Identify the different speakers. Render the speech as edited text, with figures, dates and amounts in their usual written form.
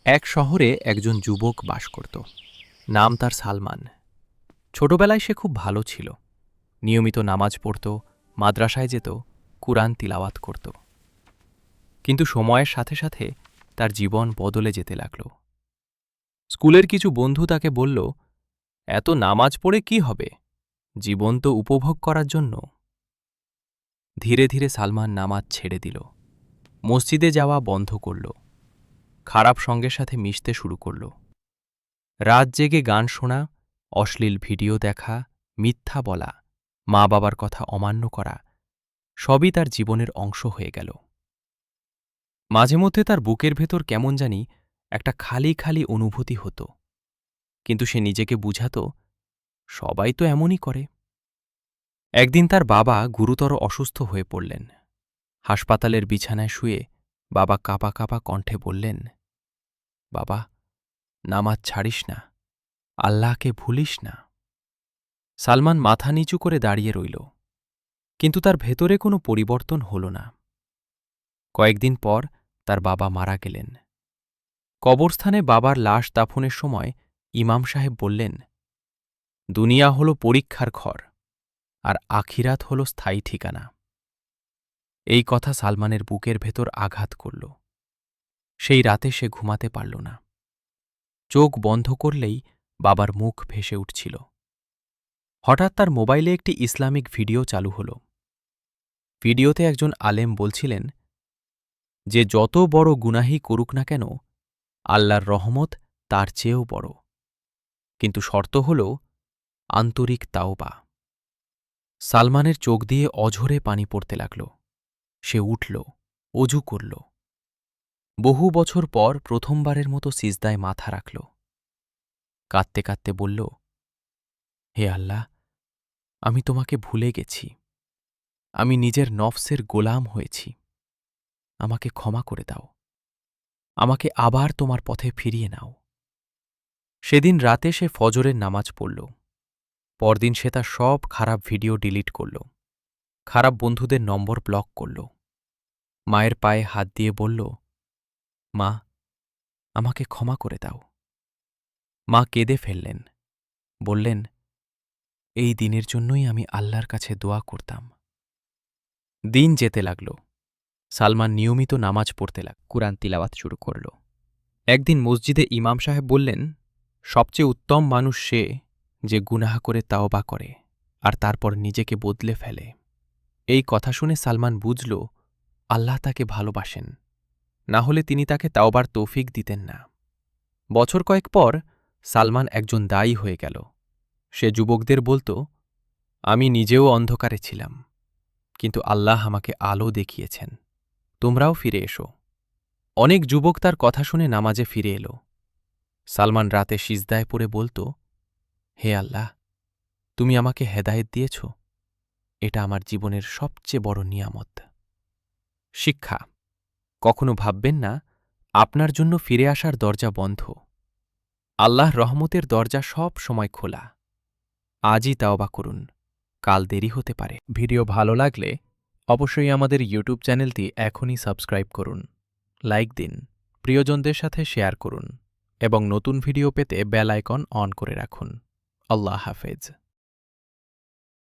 Speaker 1: এক শহরে একজন যুবক বাস করত। নাম তার সালমান। ছোটবেলায় সে খুব ভালো ছিল। নিয়মিত নামাজ পড়ত, মাদ্রাসায় যেত, কুরআন তিলাওয়াত করত। কিন্তু সময়ের সাথে সাথে তার জীবন বদলে যেতে লাগল। স্কুলের কিছু বন্ধু তাকে বলল, এত নামাজ পড়ে কি হবে, জীবন তো উপভোগ করার জন্য। ধীরে ধীরে সালমান নামাজ ছেড়ে দিল, মসজিদে যাওয়া বন্ধ করল, খারাপ সঙ্গের সাথে মিশতে শুরু করল। রাত জেগে গান শোনা, অশ্লীল ভিডিও দেখা, মিথ্যা বলা, মা বাবার কথা অমান্য করা, সবই তার জীবনের অংশ হয়ে গেল। মাঝে মধ্যে তার বুকের ভেতর কেমন জানি একটা খালি খালি অনুভূতি হতো, কিন্তু সে নিজেকে বুঝাত, সবাই তো এমনই করে। একদিন তার বাবা গুরুতর অসুস্থ হয়ে পড়লেন। হাসপাতালের বিছানায় শুয়ে বাবা কাঁপা কাঁপা কণ্ঠে বললেন, বাবা, নামাজ ছাড়িস না, আল্লাহকে ভুলিস না। সালমান মাথা নিচু করে দাঁড়িয়ে রইল, কিন্তু তার ভেতরে কোনো পরিবর্তন হল না। কয়েকদিন পর তার বাবা মারা গেলেন। কবরস্থানে বাবার লাশ দাফনের সময় ইমাম সাহেব বললেন, দুনিয়া হল পরীক্ষার ঘর, আর আখিরাত হল স্থায়ী ঠিকানা। এই কথা সালমানের বুকের ভেতর আঘাত করল। সেই রাতে সে ঘুমাতে পারল না। চোখ বন্ধ করলেই বাবার মুখ ভেসে উঠছিল। হঠাৎ তার মোবাইলে একটি ইসলামিক ভিডিও চালু হল। ভিডিওতে একজন আলেম বলছিলেন, যে যত বড় গুনাহি করুক না কেন, আল্লাহর রহমত তার চেয়েও বড়, কিন্তু শর্ত হল আন্তরিক তাওবা। সালমানের চোখ দিয়ে অঝরে পানি পড়তে লাগল। সে উঠল, অজু করল। বহু বছর পর প্রথমবারের মতো সিজদায় মাথা রাখল। কাঁদতে কাঁদতে বলল, হে আল্লাহ, আমি তোমাকে ভুলে গেছি। আমি নিজের নফসের গোলাম হয়েছি। আমাকে ক্ষমা করে দাও। আমাকে আবার তোমার পথে ফিরিয়ে নাও। সেদিন রাতে সে ফজরের নামাজ পড়ল। পরদিন সে তার সব খারাপ ভিডিও ডিলিট করল, খারাপ বন্ধুদের নম্বর ব্লক করল। মায়ের পায়ে হাত দিয়ে বলল, মা, আমাকে ক্ষমা করে দাও। মা কেঁদে ফেললেন, বললেন, এই দিনের জন্যই আমি আল্লাহর কাছে দোয়া করতাম। দিন যেতে লাগল। সালমান নিয়মিত নামাজ পড়তে কুরআন তিলাওয়াত শুরু করল। একদিন মসজিদে ইমাম সাহেব বললেন, সবচেয়ে উত্তম মানুষ সে যে গুনাহ করে তাওবা করে আর তারপর নিজেকে বদলে ফেলে। এই কথা শুনে সালমান বুঝল, আল্লাহ তাকে ভালোবাসেন, না হলে তিনি তাকে তাওবার তৌফিক দিতেন না। বছর কয়েক পর সালমান একজন দায়ী হয়ে গেল। সে যুবকদের বলত, আমি নিজেও অন্ধকারে ছিলাম, কিন্তু আল্লাহ আমাকে আলো দেখিয়েছেন, তোমরাও ফিরে এসো। অনেক যুবক তার কথা শুনে নামাজে ফিরে এল। সালমান রাতে সিজদায় পড়ে বলত, হে আল্লাহ, তুমি আমাকে হেদায়েত দিয়েছ, এটা আমার জীবনের সবচেয়ে বড় নিয়ামত। শিক্ষা: কখনো ভাববেন না আপনার জন্য ফিরে আসার দরজা বন্ধ। আল্লাহর রহমতের দরজা সব সময় খোলা। আজই তাওবা করুন, কাল দেরি হতে পারে। ভিডিও ভালো লাগলে অবশ্যই আমাদের ইউটিউব চ্যানেলটি এখনই সাবস্ক্রাইব করুন, লাইক দিন, প্রিয়জনদের সাথে শেয়ার করুন এবং নতুন ভিডিও পেতে বেল আইকন অন করে রাখুন। আল্লাহ হাফেজ।